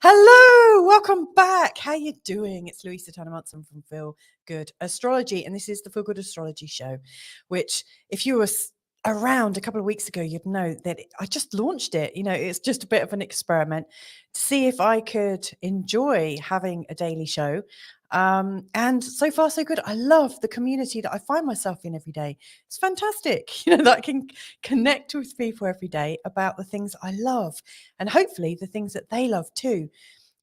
Hello, welcome back. How you doing? It's Louisa from Feel Good Astrology, and this is the Feel Good Astrology show, which if you were around a couple of weeks ago, you'd know that I just launched it. It's just a bit of an experiment to see if I could enjoy having a daily show. And so far, so good. I love the community that I find myself in every day. It's fantastic, that I can connect with people every day about the things I love and hopefully the things that they love too,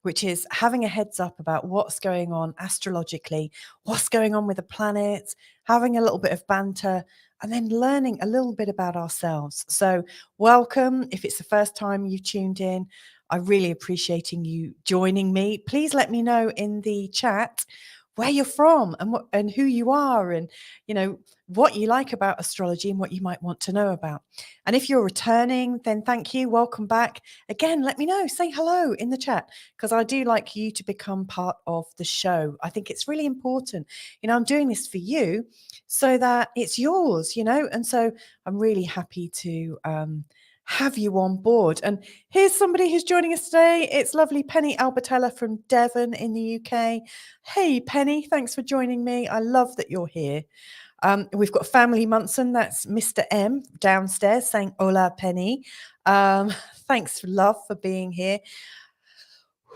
which is having a heads up about what's going on astrologically, what's going on with the planets, having a little bit of banter, and then learning a little bit about ourselves. So welcome. If it's the first time you tuned in, I really appreciating you joining me. Please let me know in the chat where you're from and who you are, and what you like about astrology and what you might want to know about. And if you're returning, then thank you. Welcome back. Again, let me know. Say hello in the chat, because I do like you to become part of the show. I think it's really important. I'm doing this for you so that it's yours, and so I'm really happy to have you on board. And here's somebody who's joining us today. It's lovely Penny Albertella from Devon in the UK. Hey, Penny, thanks for joining me. I love that you're here. We've got Family Munson. That's Mr. M downstairs saying, hola, Penny. Thanks, love, for being here.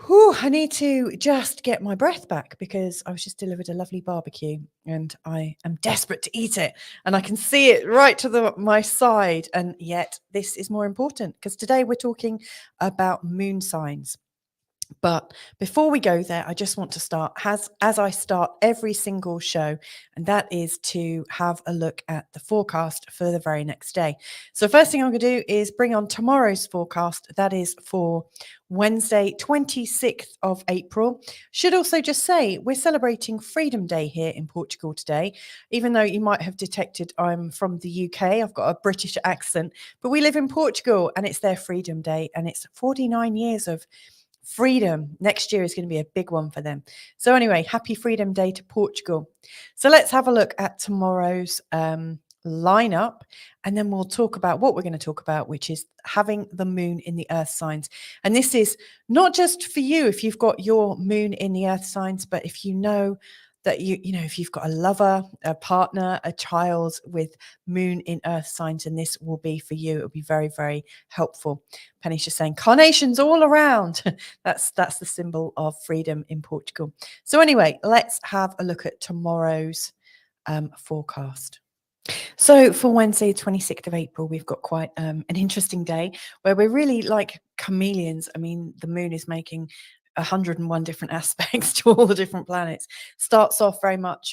Whew, I need to just get my breath back because I was just delivered a lovely barbecue and I am desperate to eat it, and I can see it right to my side. And yet this is more important because today we're talking about moon signs. But before we go there, I just want to start as I start every single show, and that is to have a look at the forecast for the very next day. So first thing I'm going to do is bring on tomorrow's forecast. That is for Wednesday, 26th of April. Should also just say we're celebrating Freedom Day here in Portugal today, even though you might have detected I'm from the UK. I've got a British accent, but we live in Portugal and it's their Freedom Day, and it's 49 years of freedom. Next year is going to be a big one for them. So anyway, happy Freedom Day to Portugal. So let's have a look at tomorrow's lineup, and then we'll talk about what we're going to talk about, which is having the moon in the earth signs. And this is not just for you if you've got your moon in the earth signs, but if you know that if you've got a lover, a partner, a child with moon in earth signs, and this will be for you. It'll be very, very helpful. Penny's just saying carnations all around. That's the symbol of freedom in Portugal. So anyway, let's have a look at tomorrow's forecast. So for Wednesday, 26th of April, we've got quite an interesting day where we're really like chameleons. I mean, the moon is making 101 different aspects to all the different planets. Starts off very much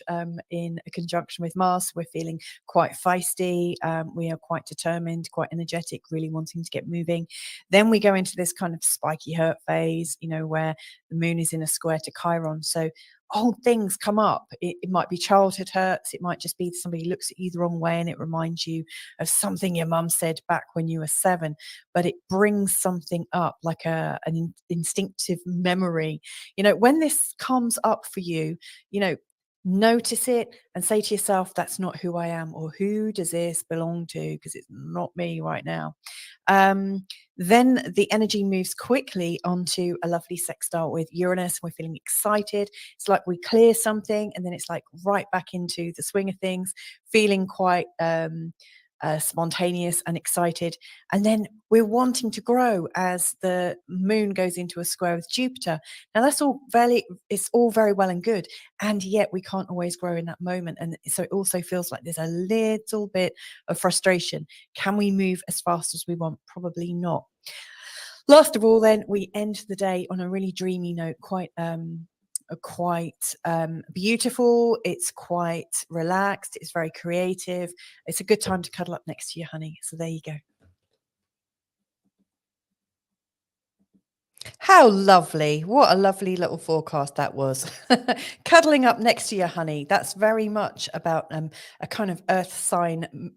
in a conjunction with Mars. We're feeling quite feisty. We are quite determined, quite energetic, really wanting to get moving. Then we go into this kind of spiky hurt phase, where the moon is in a square to Chiron. So old things come up. It might be childhood hurts. It might just be somebody looks at you the wrong way and it reminds you of something your mum said back when you were 7. But it brings something up like an instinctive memory. When this comes up for you, notice it and say to yourself, that's not who I am, or who does this belong to? Because it's not me right now. Then the energy moves quickly onto a lovely sextile with Uranus. We're feeling excited. It's like we clear something and then it's like right back into the swing of things, feeling quite spontaneous and excited. And then we're wanting to grow as the moon goes into a square with Jupiter. Now it's all very well and good, and yet we can't always grow in that moment. And so it also feels like there's a little bit of frustration. Can we move as fast as we want? Probably not. Last of all, then we end the day on a really dreamy note, quite beautiful. It's quite relaxed. It's very creative. It's a good time to cuddle up next to your honey. So there you go. How lovely. What a lovely little forecast that was. Cuddling up next to your honey. That's very much about a kind of earth sign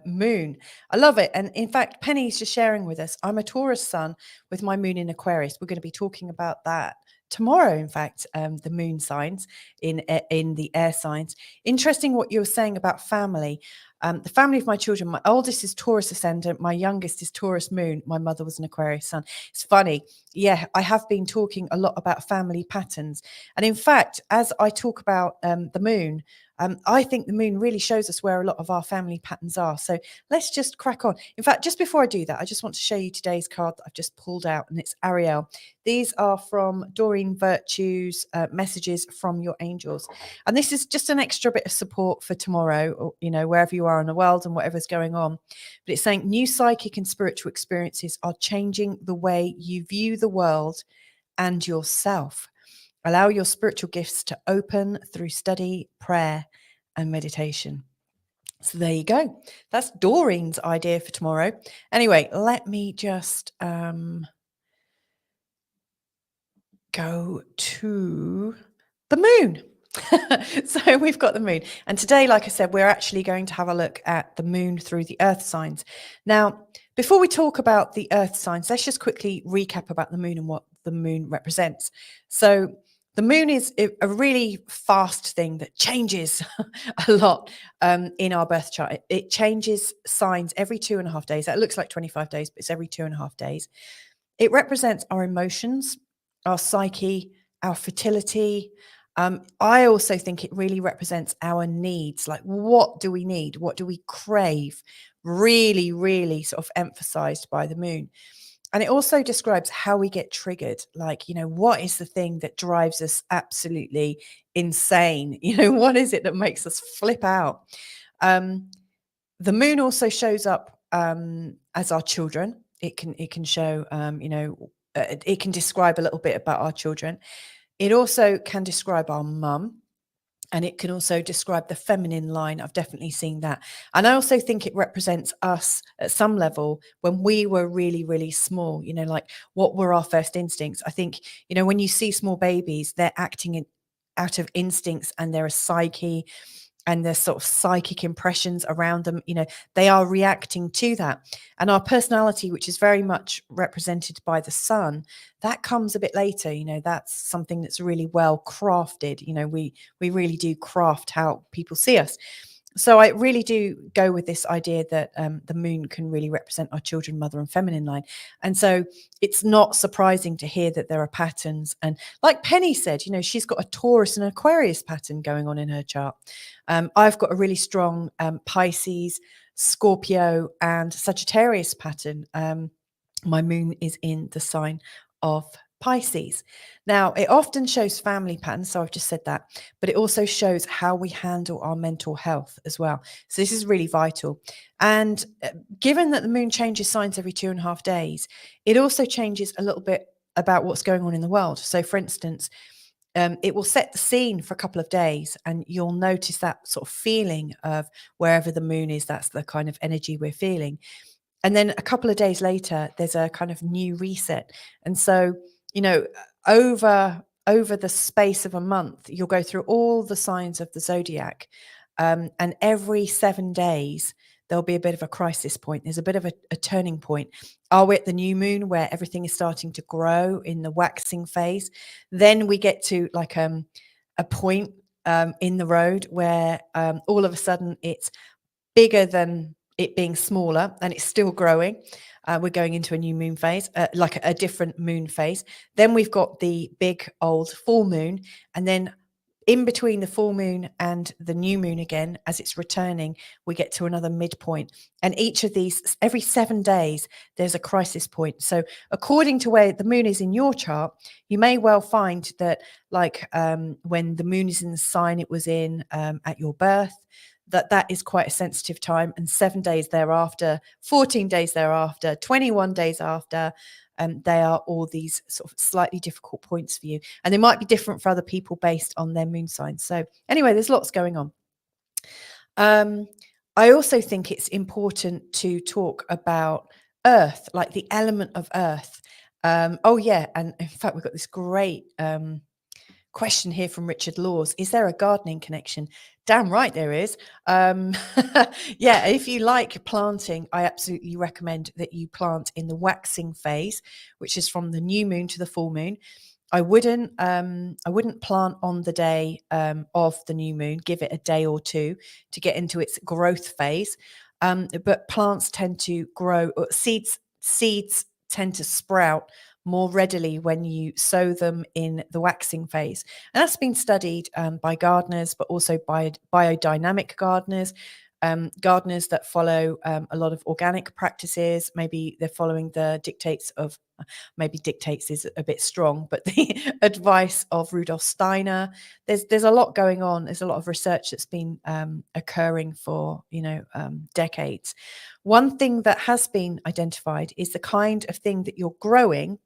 moon. I love it. And in fact, Penny's just sharing with us, I'm a Taurus sun with my moon in Aquarius. We're going to be talking about that tomorrow. In fact, the moon signs in the air signs. Interesting what you were saying about family. The family of my children, my oldest is Taurus ascendant, my youngest is Taurus moon, my mother was an Aquarius sun. It's funny. Yeah, I have been talking a lot about family patterns. And in fact, as I talk about the moon, I think the moon really shows us where a lot of our family patterns are. So let's just crack on. In fact, just before I do that, I just want to show you today's card that I've just pulled out, and it's Ariel. These are from Doreen Virtue's messages from your angels. And this is just an extra bit of support for tomorrow, or, you know, wherever you are in the world and whatever's going on. But it's saying new psychic and spiritual experiences are changing the way you view the world and yourself. Allow your spiritual gifts to open through study, prayer, and meditation. So there you go. That's Doreen's idea for tomorrow. Anyway, let me just go to the moon. So we've got the moon. And today, like I said, we're actually going to have a look at the moon through the earth signs. Now, before we talk about the earth signs, let's just quickly recap about the moon and what the moon represents. So the moon is a really fast thing that changes a lot in our birth chart. It changes signs every 2.5 days. That looks like 25 days, but it's every 2.5 days. It represents our emotions, our psyche, our fertility. I also think it really represents our needs. Like, what do we need? What do we crave? Really, really sort of emphasized by the moon. And it also describes how we get triggered. Like, you know, what is the thing that drives us absolutely insane? You know, what is it that makes us flip out? The moon also shows up as our children. It can show, it can describe a little bit about our children. It also can describe our mum. And it can also describe the feminine line. I've definitely seen that. And I also think it represents us at some level when we were really, really small, you know, like what were our first instincts? I think, you know, when you see small babies, they're acting out of instincts, and they're a psyche, and there's sort of psychic impressions around them. You know, they are reacting to that. And our personality, which is very much represented by the sun, that comes a bit later. You know, that's something that's really well crafted. You know, we really do craft how people see us. So I really do go with this idea that the moon can really represent our children, mother and feminine line. And so it's not surprising to hear that there are patterns. And like Penny said, you know, she's got a Taurus and Aquarius pattern going on in her chart. I've got a really strong Pisces, Scorpio and Sagittarius pattern. My moon is in the sign of Pisces. Now, it often shows family patterns, so I've just said that, but it also shows how we handle our mental health as well. So this is really vital. And given that the moon changes signs every 2.5 days, it also changes a little bit about what's going on in the world. So for instance, it will set the scene for a couple of days, and you'll notice that sort of feeling of wherever the moon is, that's the kind of energy we're feeling. And then a couple of days later, there's a kind of new reset. And so, you know, over the space of a month, you'll go through all the signs of the zodiac. And every 7 days, there'll be a bit of a crisis point. There's a bit of a turning point. Are we at the new moon where everything is starting to grow in the waxing phase? Then we get to like a point in the road where all of a sudden it's bigger than it being smaller, and it's still growing. We're going into a new moon phase, like a different moon phase. Then we've got the big old full moon, and then in between the full moon and the new moon again, as it's returning, we get to another midpoint. And each of these, every 7 days, there's a crisis point. So according to where the moon is in your chart, you may well find that, like when the moon is in the sign it was in at your birth, that is quite a sensitive time. And 7 days thereafter, 14 days thereafter, 21 days after, they are all these sort of slightly difficult points for you. And they might be different for other people based on their moon signs. So anyway, there's lots going on. I also think it's important to talk about earth, like the element of earth. Oh yeah, and in fact, we've got this great question here from Richard Laws. Is there a gardening connection? Damn right there is. Yeah, if you like planting, I absolutely recommend that you plant in the waxing phase, which is from the new moon to the full moon. I wouldn't plant on the day of the new moon. Give it a day or two to get into its growth phase. But plants tend to grow, or seeds tend to sprout more readily when you sow them in the waxing phase. And that's been studied by gardeners, but also by biodynamic gardeners. Gardeners that follow a lot of organic practices. Maybe they're following the dictates of, maybe dictates is a bit strong, but the advice of Rudolf Steiner. There's a lot going on. There's a lot of research that's been occurring for decades. One thing that has been identified is the kind of thing that you're growing.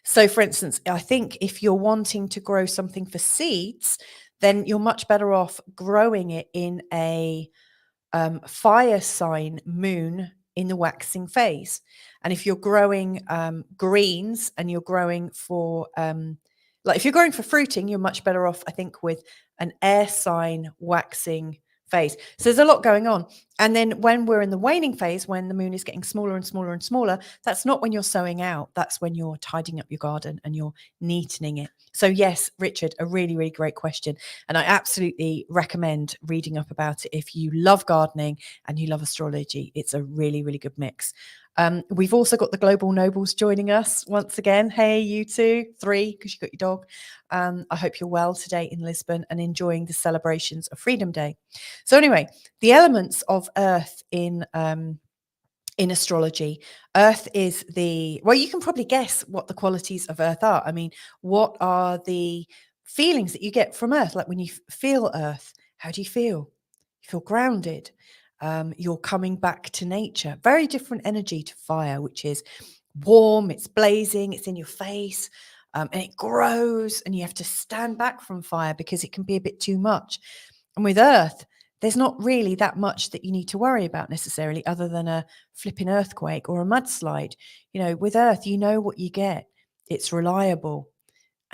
So, for instance, I think if you're wanting to grow something for seeds, then you're much better off growing it in a fire sign moon in the waxing phase. And if you're growing greens and you're growing for like if you're growing for fruiting, you're much better off, I think, with an air sign waxing phase. So there's a lot going on. And then when we're in the waning phase, when the moon is getting smaller and smaller and smaller, that's not when you're sowing out. That's when you're tidying up your garden and you're neatening it. So yes, Richard, a really, really great question. And I absolutely recommend reading up about it. If you love gardening and you love astrology, it's a really, really good mix. We've also got the Global Nobles joining us once again. Hey, you two, three, because you got your dog. I hope you're well today in Lisbon and enjoying the celebrations of Freedom Day. So anyway, the elements of Earth in astrology. Earth is well, you can probably guess what the qualities of Earth are. I mean, what are the feelings that you get from Earth? Like when you feel Earth, how do you feel? You feel grounded. You're coming back to nature. Very different energy to fire, which is warm, it's blazing, it's in your face, and it grows, and you have to stand back from fire because it can be a bit too much. And with Earth, there's not really that much that you need to worry about necessarily, other than a flipping earthquake or a mudslide. With Earth, you know what you get. It's reliable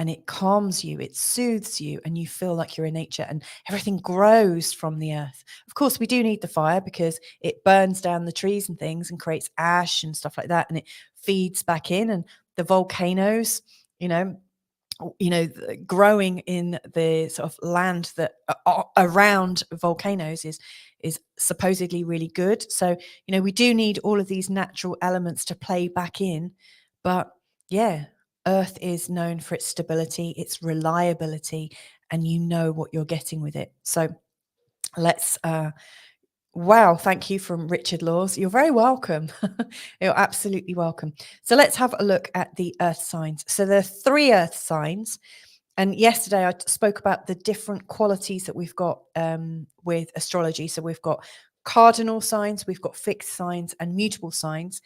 and it calms you, it soothes you, and you feel like you're in nature, and everything grows from the Earth. Of course, we do need the fire because it burns down the trees and things and creates ash and stuff like that, and it feeds back in. And the volcanoes, growing in the sort of land that around volcanoes is supposedly really good. So we do need all of these natural elements to play back in. But yeah, Earth is known for its stability, its reliability, and you know what you're getting with it. So let's wow, thank you from Richard Laws. You're very welcome. You're absolutely welcome. So let's have a look at the earth signs. So there are 3 earth signs. And yesterday I spoke about the different qualities that we've got with astrology. So we've got cardinal signs, we've got fixed signs, and mutable signs.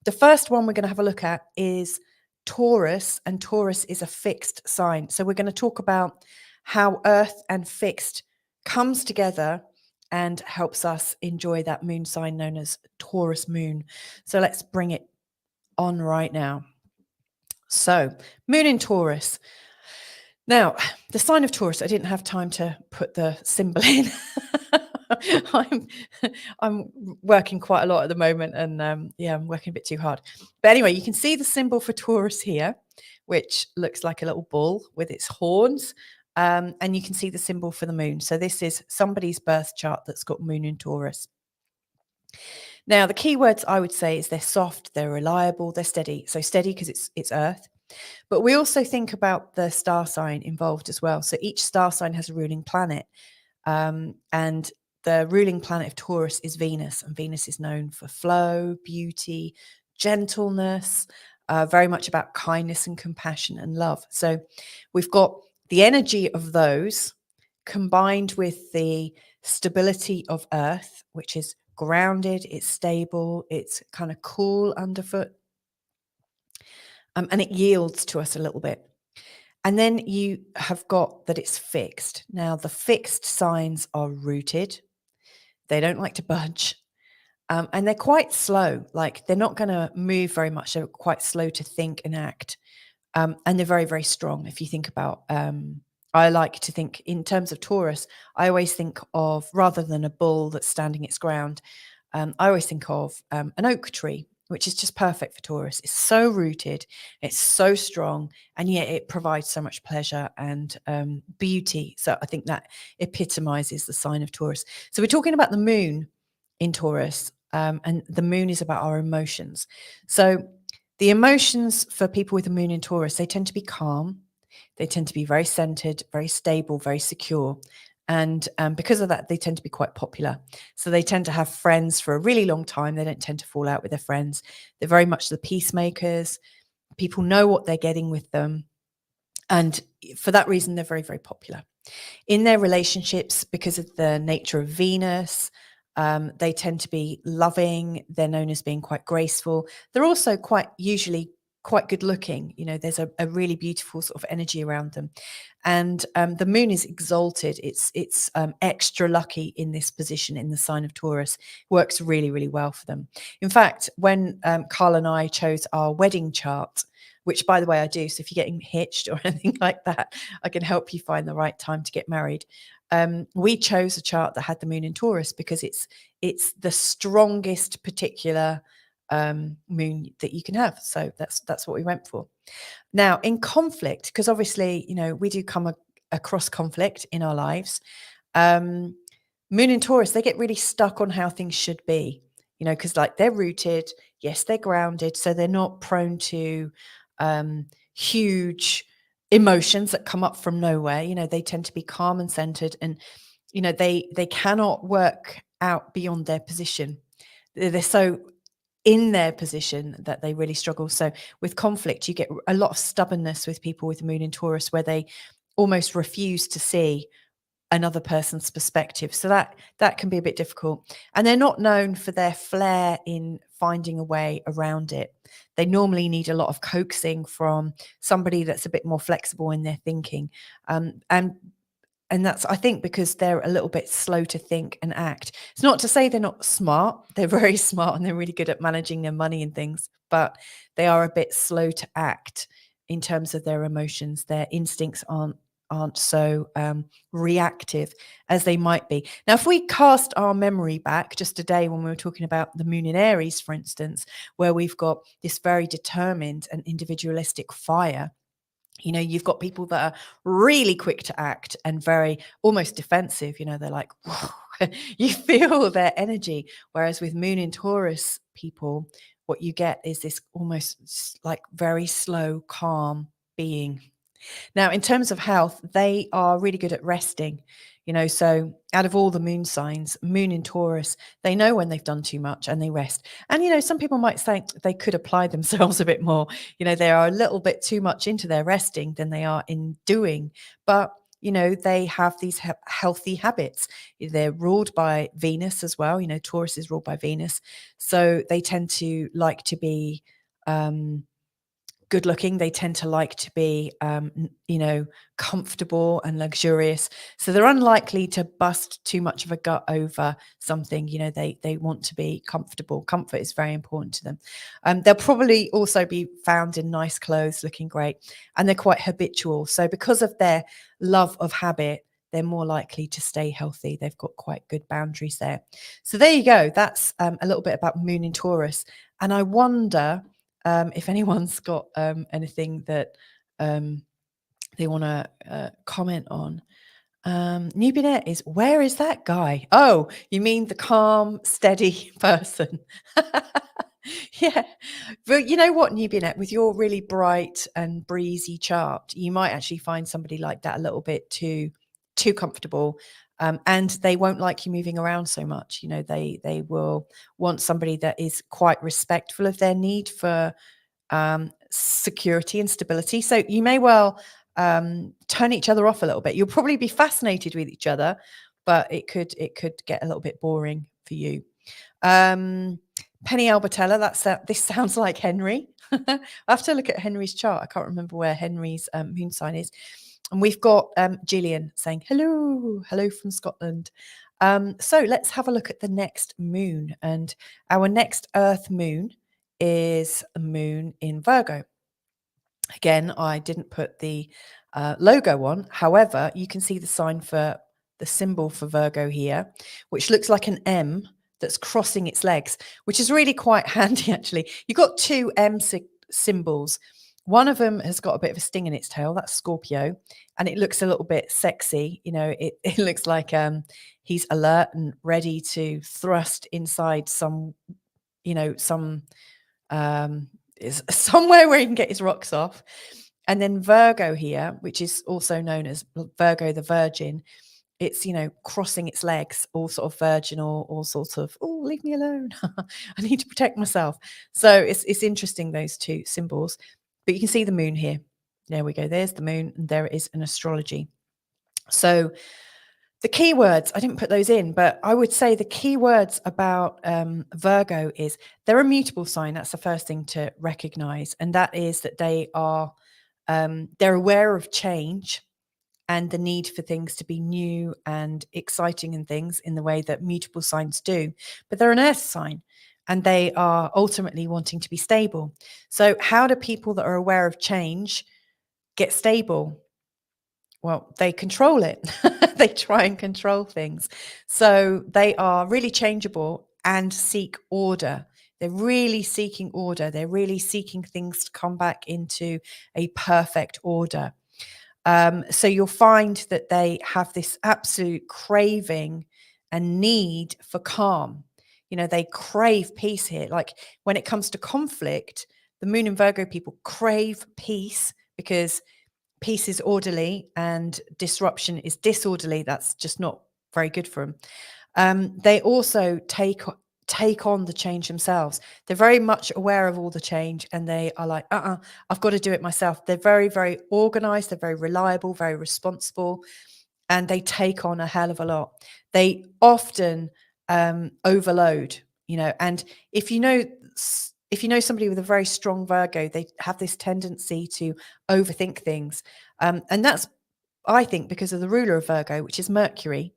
The first one we're going to have a look at is Taurus, and Taurus is a fixed sign. So we're going to talk about how earth and fixed comes together and helps us enjoy that moon sign known as Taurus moon. So let's bring it on right now. So moon in Taurus. Now, the sign of Taurus, I didn't have time to put the symbol in. I'm working quite a lot at the moment, and I'm working a bit too hard. But anyway, you can see the symbol for Taurus here, which looks like a little bull with its horns. And you can see the symbol for the moon. So this is somebody's birth chart that's got moon in Taurus. Now, the key words I would say is they're soft, they're reliable, they're steady. So steady because it's Earth. But we also think about the star sign involved as well. So each star sign has a ruling planet. And the ruling planet of Taurus is Venus. And Venus is known for flow, beauty, gentleness, very much about kindness and compassion and love. So we've got the energy of those combined with the stability of Earth, which is grounded, it's stable, it's kind of cool underfoot. And it yields to us a little bit. And then you have got that it's fixed. Now, the fixed signs are rooted. They don't like to budge. And they're quite slow. Like, they're not going to move very much. They're quite slow to think and act. And they're very, very strong. If you think about, I like to think in terms of Taurus, I always think of, rather than a bull that's standing its ground, I always think of an oak tree. which is just perfect for Taurus. It's so rooted, it's so strong, and yet it provides so much pleasure and beauty. So I think that epitomizes the sign of Taurus. So we're talking about the moon in Taurus, and the moon is about our emotions. So the emotions for people with the moon in Taurus, they tend to be calm. They tend to be very centered, very stable, very secure. And because of that, they tend to be quite popular. So they tend to have friends for a really long time. They don't tend to fall out with their friends. They're very much the peacemakers. People know what they're getting with them. And for that reason, they're very, very popular. In their relationships, because of the nature of Venus, they tend to be loving. They're known as being quite graceful. They're also usually quite good looking. There's a really beautiful sort of energy around them. And the moon is exalted. It's extra lucky in this position in the sign of Taurus. Works really, really well for them. In fact, when Carl and I chose our wedding chart, which, by the way, I do. So if you're getting hitched or anything like that, I can help you find the right time to get married. We chose a chart that had the moon in Taurus because it's the strongest particular moon that you can have. So that's what we went for. Now, in conflict, because obviously, we do come across conflict in our lives. Moon in Taurus, they get really stuck on how things should be, because they're rooted. Yes, they're grounded. So they're not prone to huge emotions that come up from nowhere. They tend to be calm and centered, and they cannot work out beyond their position. They're so in their position that they really struggle. So with conflict, you get a lot of stubbornness with people with the moon in Taurus, where they almost refuse to see another person's perspective. So that can be a bit difficult. And they're not known for their flair in finding a way around it. They normally need a lot of coaxing from somebody that's a bit more flexible in their thinking. And that's, I think, because they're a little bit slow to think and act. It's not to say they're not smart. They're very smart and they're really good at managing their money and things, but they are a bit slow to act in terms of their emotions. Their instincts aren't so reactive as they might be. Now, if we cast our memory back just a day when we were talking about the moon in Aries, for instance, where we've got this very determined and individualistic fire, you've got people that are really quick to act and very almost defensive. They're like, you feel their energy. Whereas with moon in Taurus people, what you get is this almost like very slow, calm being. Now, in terms of health, they are really good at resting. So out of all the moon signs, moon in Taurus, they know when they've done too much and they rest. And, some people might think they could apply themselves a bit more. They are a little bit too much into their resting than they are in doing. But, they have these healthy habits. They're ruled by Venus as well. Taurus is ruled by Venus. So they tend to like to be good looking. They tend to like to be, comfortable and luxurious. So they're unlikely to bust too much of a gut over something. They want to be comfortable. Comfort is very important to them. They'll probably also be found in nice clothes, looking great, and they're quite habitual. So because of their love of habit, they're more likely to stay healthy. They've got quite good boundaries there. So there you go. That's a little bit about moon in Taurus. And I wonder if anyone's got anything that they want to comment on. Newbinette is, where is that guy? Oh, you mean the calm, steady person? Yeah. But you know what, Newbinette, with your really bright and breezy chart, you might actually find somebody like that a little bit too comfortable. And they won't like you moving around so much. They will want somebody that is quite respectful of their need for security and stability. So you may well turn each other off a little bit. You'll probably be fascinated with each other, but it could get a little bit boring for you. Penny Albertella, this sounds like Henry. I have to look at Henry's chart. I can't remember where Henry's moon sign is. And we've got Gillian saying, hello from Scotland. So let's have a look at the next moon. And our next Earth moon is a moon in Virgo. Again, I didn't put the logo on. However, you can see the sign for the symbol for Virgo here, which looks like an M that's crossing its legs, which is really quite handy, actually. You've got two symbols. One of them has got a bit of a sting in its tail. That's Scorpio. And it looks a little bit sexy. You know, it looks like he's alert and ready to thrust inside some, you know, some is somewhere where he can get his rocks off. And then Virgo here, which is also known as Virgo the Virgin, it's, you know, crossing its legs, all sort of virginal, all sort of, oh, leave me alone. I need to protect myself. So it's interesting, those two symbols. But you can see the moon here. There we go. There's the moon, and there is an astrology. So the keywords, I didn't put those in, but I would say the keywords about Virgo is they're a mutable sign. That's the first thing to recognize. And that is that they are, they're aware of change and the need for things to be new and exciting and things in the way that mutable signs do. But they're an earth sign and they are ultimately wanting to be stable. So how do people that are aware of change get stable? Well, they control it. They try and control things. So they are really changeable and seek order. They're really seeking order. They're really seeking things to come back into a perfect order. So you'll find that they have this absolute craving and need for calm. You know, they crave peace here. Like when it comes to conflict, the Moon and Virgo people crave peace because peace is orderly and disruption is disorderly. That's just not very good for them. They also take on the change themselves. They're very much aware of all the change and they are like, I've got to do it myself. They're very, very organized. They're very reliable, very responsible, and they take on a hell of a lot. They often overload, you know, and if you know somebody with a very strong Virgo, they have this tendency to overthink things. And that's, I think, because of the ruler of Virgo, which is Mercury.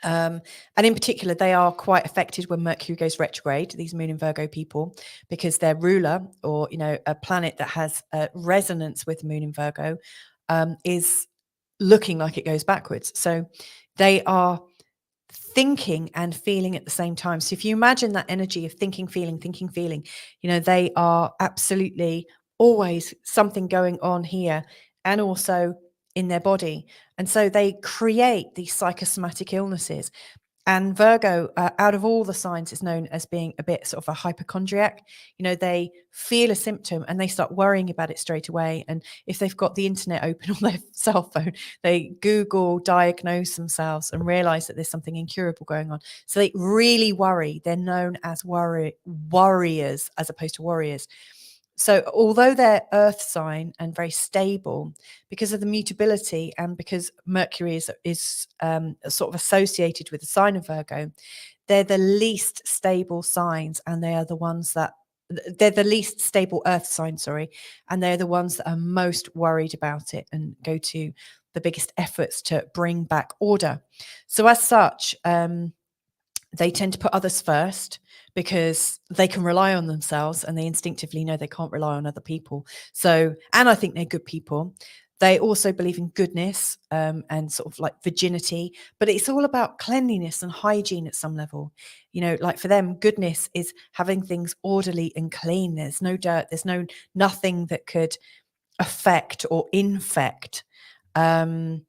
And in particular, they are quite affected when Mercury goes retrograde, these Moon and Virgo people, because their ruler, or, you know, a planet that has a resonance with Moon and Virgo, is looking like it goes backwards. So they are thinking and feeling at the same time. So if you imagine that energy of thinking, feeling, you know, they are absolutely always something going on here and also in their body. And so they create these psychosomatic illnesses. And Virgo, out of all the signs, is known as being a bit sort of a hypochondriac. You know, they feel a symptom and they start worrying about it straight away. And if they've got the internet open on their cell phone, they Google, diagnose themselves and realize that there's something incurable going on. So they really worry. They're known as worriers as opposed to warriors. So although they're earth sign and very stable, because of the mutability and because Mercury is sort of associated with the sign of Virgo, they're the least stable signs, and they are the ones that they're the least stable earth sign, and they're the ones that are most worried about it and go to the biggest efforts to bring back order. So as such, they tend to put others first because they can rely on themselves and they instinctively know they can't rely on other people. So, and I think they're good people. They also believe in goodness and sort of like virginity, but it's all about cleanliness and hygiene at some level. You know, like for them, goodness is having things orderly and clean. There's no dirt, there's nothing that could affect or infect. Yes,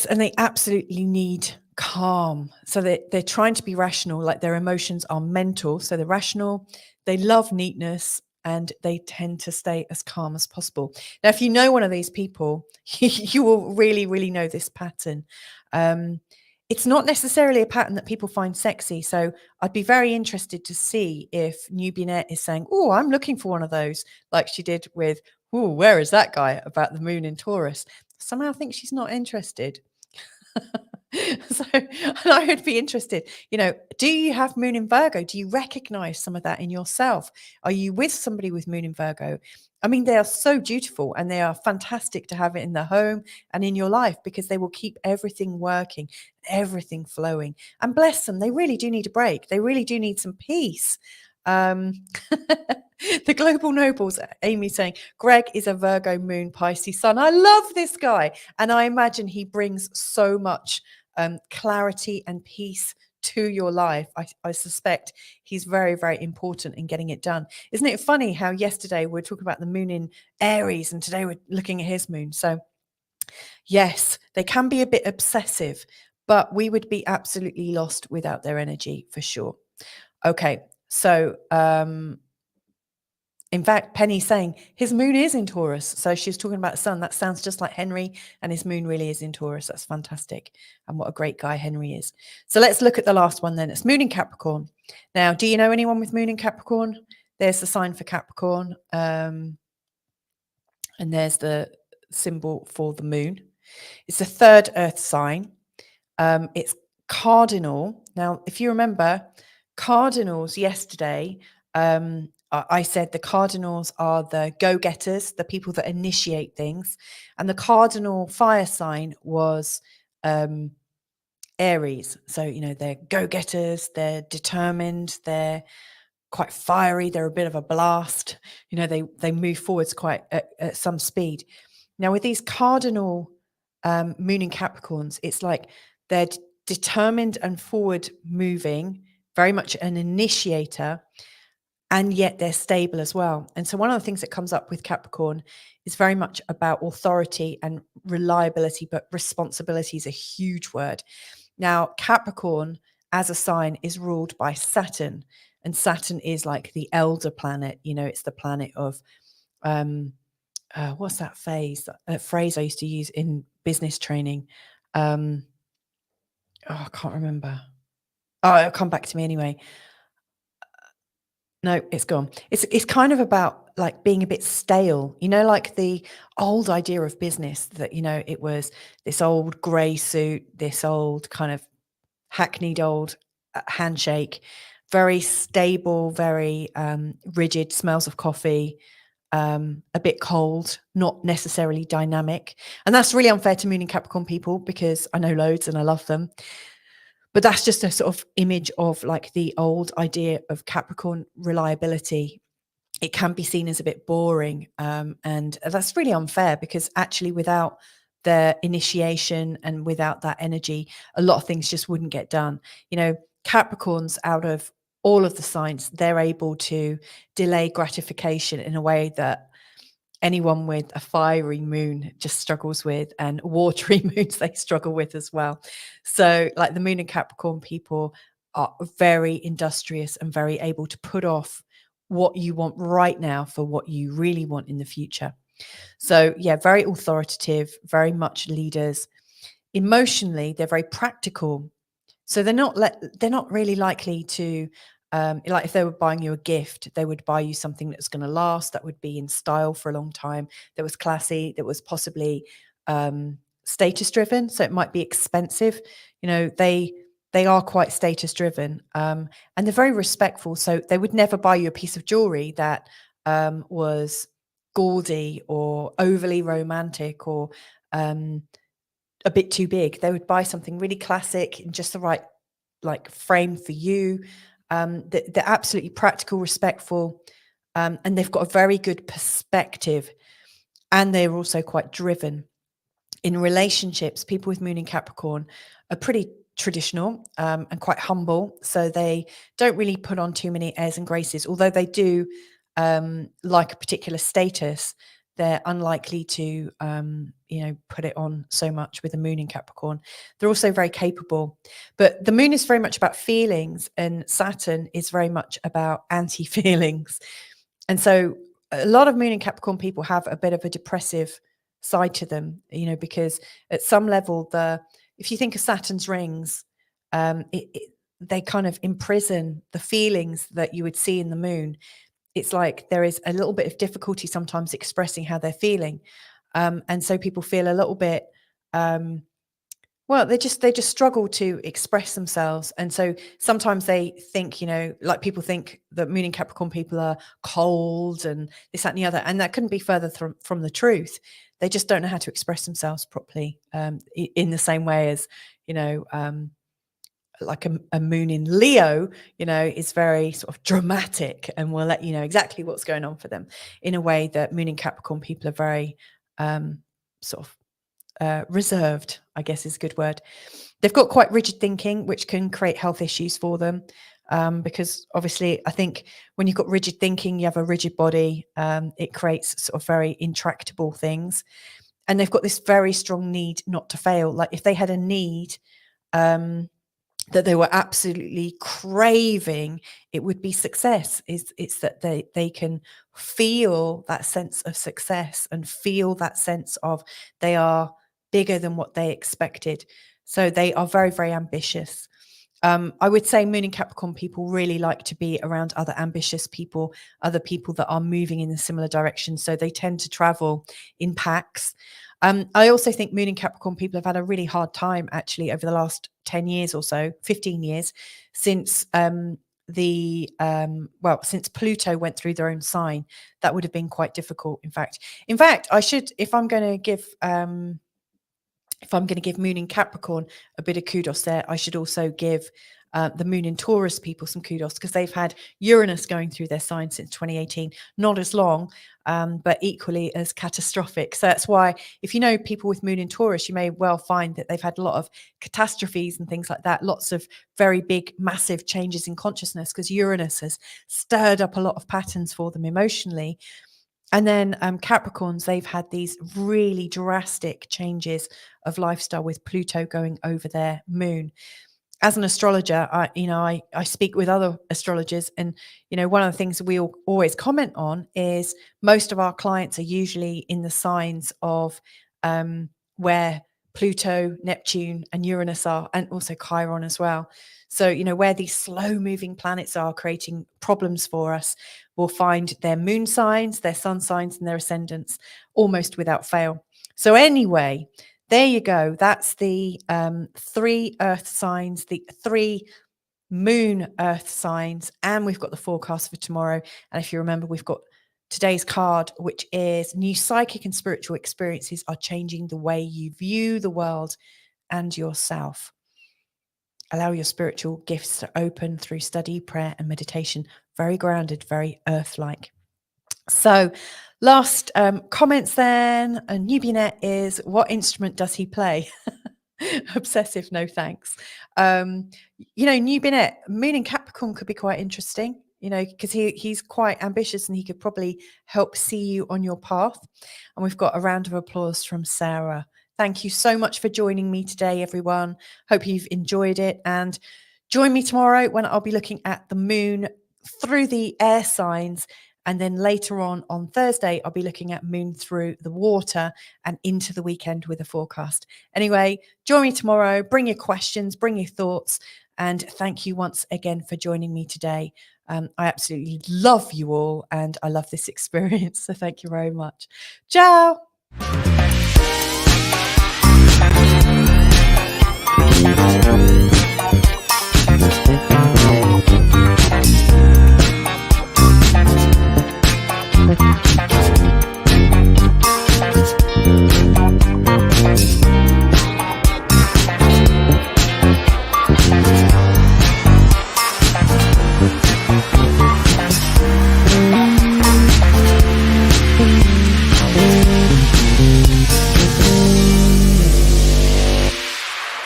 and they absolutely need calm. So they're trying to be rational, like their emotions are mental. So they're rational, they love neatness, and they tend to stay as calm as possible. Now, if you know one of these people, you will really, really know this pattern. It's not necessarily a pattern that people find sexy. So I'd be very interested to see if Nubinette is saying, oh, I'm looking for one of those, like she did with, oh, where is that guy about the moon in Taurus? Somehow I think she's not interested. So, and I would be interested, you know, do you have moon in Virgo? Do you recognize some of that in yourself? Are you with somebody with moon in Virgo? I mean, they are so beautiful and they are fantastic to have it in the home and in your life because they will keep everything working, everything flowing. And bless them, they really do need a break. They really do need some peace. The Global Nobles, Amy saying, Greg is a Virgo moon Pisces sun. I love this guy. And I imagine he brings so much clarity and peace to your life, I suspect he's very, very important in getting it done. Isn't it funny how yesterday we were talking about the moon in Aries and today we're looking at his moon? So yes, they can be a bit obsessive, but we would be absolutely lost without their energy for sure. Okay, so in fact, Penny's saying his moon is in Taurus. So she's talking about the sun. That sounds just like Henry, and his moon really is in Taurus. That's fantastic. And what a great guy Henry is. So let's look at the last one then. It's moon in Capricorn. Now, do you know anyone with moon in Capricorn? There's the sign for Capricorn. And there's the symbol for the moon. It's the third earth sign. It's cardinal. Now, if you remember, cardinals yesterday, I said the cardinals are the go-getters, the people that initiate things. And the cardinal fire sign was Aries. So, you know, they're go-getters, they're determined, they're quite fiery, they're a bit of a blast. You know, they move forwards quite at some speed. Now, with these cardinal moon in Capricorns, it's like they're determined and forward moving, very much an initiator, and yet they're stable as well. And so one of the things that comes up with Capricorn is very much about authority and reliability, but responsibility is a huge word. Now, Capricorn as a sign is ruled by Saturn, and Saturn is like the elder planet. You know, it's the planet of what's that phrase I used to use in business training? I can't remember. Oh, it'll come back to me anyway. No, it's gone. It's kind of about like being a bit stale, you know, like the old idea of business that, you know, it was this old grey suit, this old kind of hackneyed old handshake, very stable, very rigid, smells of coffee, a bit cold, not necessarily dynamic. And that's really unfair to Moon and Capricorn people because I know loads and I love them. But that's just a sort of image of like the old idea of Capricorn reliability. It can be seen as a bit boring. And that's really unfair because actually without their initiation and without that energy, a lot of things just wouldn't get done. You know, Capricorns, out of all of the signs, they're able to delay gratification in a way that anyone with a fiery moon just struggles with, and watery moons they struggle with as well. So like the moon and Capricorn people are very industrious and very able to put off what you want right now for what you really want in the future. So yeah, very authoritative, very much leaders. Emotionally, they're very practical. So they're not really likely to like if they were buying you a gift, they would buy you something that's going to last, that would be in style for a long time, that was classy, that was possibly status driven. So it might be expensive. You know, they are quite status driven, and they're very respectful. So they would never buy you a piece of jewelry that was gaudy or overly romantic or a bit too big. They would buy something really classic in just the right like frame for you. They're absolutely practical, respectful, and they've got a very good perspective. And they're also quite driven. In relationships, people with Moon in Capricorn are pretty traditional and quite humble. So they don't really put on too many airs and graces, although they do like a particular status. They're unlikely to, you know, put it on so much with the moon in Capricorn. They're also very capable. But the moon is very much about feelings, and Saturn is very much about anti-feelings. And so a lot of moon in Capricorn people have a bit of a depressive side to them, you know, because at some level, if you think of Saturn's rings, they kind of imprison the feelings that you would see in the moon. It's like there is a little bit of difficulty sometimes expressing how they're feeling. And so people feel a little bit, well, they just struggle to express themselves. And so sometimes they think, you know, like people think that Moon in Capricorn people are cold and this, that, and the other. And that couldn't be further from the truth. They just don't know how to express themselves properly in the same way as, you know, like a moon in Leo, you know, is very sort of dramatic and will let you know exactly what's going on for them, in a way that moon in Capricorn people are very sort of reserved, I guess is a good word. They've got quite rigid thinking, which can create health issues for them. Because obviously, I think when you've got rigid thinking, you have a rigid body. It creates sort of very intractable things. And they've got this very strong need not to fail. Like if they had a need that they were absolutely craving, it would be success. It's that they can feel that sense of success and feel that sense of they are bigger than what they expected. So they are very, very ambitious. I would say Moon and Capricorn people really like to be around other ambitious people, other people that are moving in a similar direction. So they tend to travel in packs. I also think Moon and Capricorn people have had a really hard time actually over the last 10 years or so, 15 years, since since Pluto went through their own sign. That would have been quite difficult, in fact. I should, if I'm going to give Moon in Capricorn a bit of kudos there, I should also give the Moon in Taurus people some kudos, because they've had Uranus going through their sign since 2018. Not as long, but equally as catastrophic. So that's why, if you know people with Moon in Taurus, you may well find that they've had a lot of catastrophes and things like that, lots of very big, massive changes in consciousness, because Uranus has stirred up a lot of patterns for them emotionally. And then Capricorns, they've had these really drastic changes of lifestyle with Pluto going over their moon. As an astrologer, I speak with other astrologers, and one of the things we always comment on is most of our clients are usually in the signs of where Pluto, Neptune, and Uranus are, and also Chiron as well. So, where these slow moving planets are creating problems for us, we'll find their moon signs, their sun signs, and their ascendants almost without fail. So anyway, there you go. That's the 3 earth signs, the 3 moon earth signs, and we've got the forecast for tomorrow. And if you remember, we've got today's card, which is new psychic and spiritual experiences are changing the way you view the world and yourself. Allow your spiritual gifts to open through study, prayer, and meditation. Very grounded, very earth-like. So last comments then. A Nubionet is, what instrument does he play? Obsessive, no thanks. Nubionet, Moon in Capricorn could be quite interesting, because he's quite ambitious and he could probably help see you on your path. And we've got a round of applause from Sarah. Thank you so much for joining me today, everyone. Hope you've enjoyed it. And join me tomorrow when I'll be looking at the moon through the air signs. And then later on Thursday, I'll be looking at moon through the water and into the weekend with a forecast. Anyway, join me tomorrow. Bring your questions, bring your thoughts. And thank you once again for joining me today. I absolutely love you all, and I love this experience. So thank you very much. Ciao.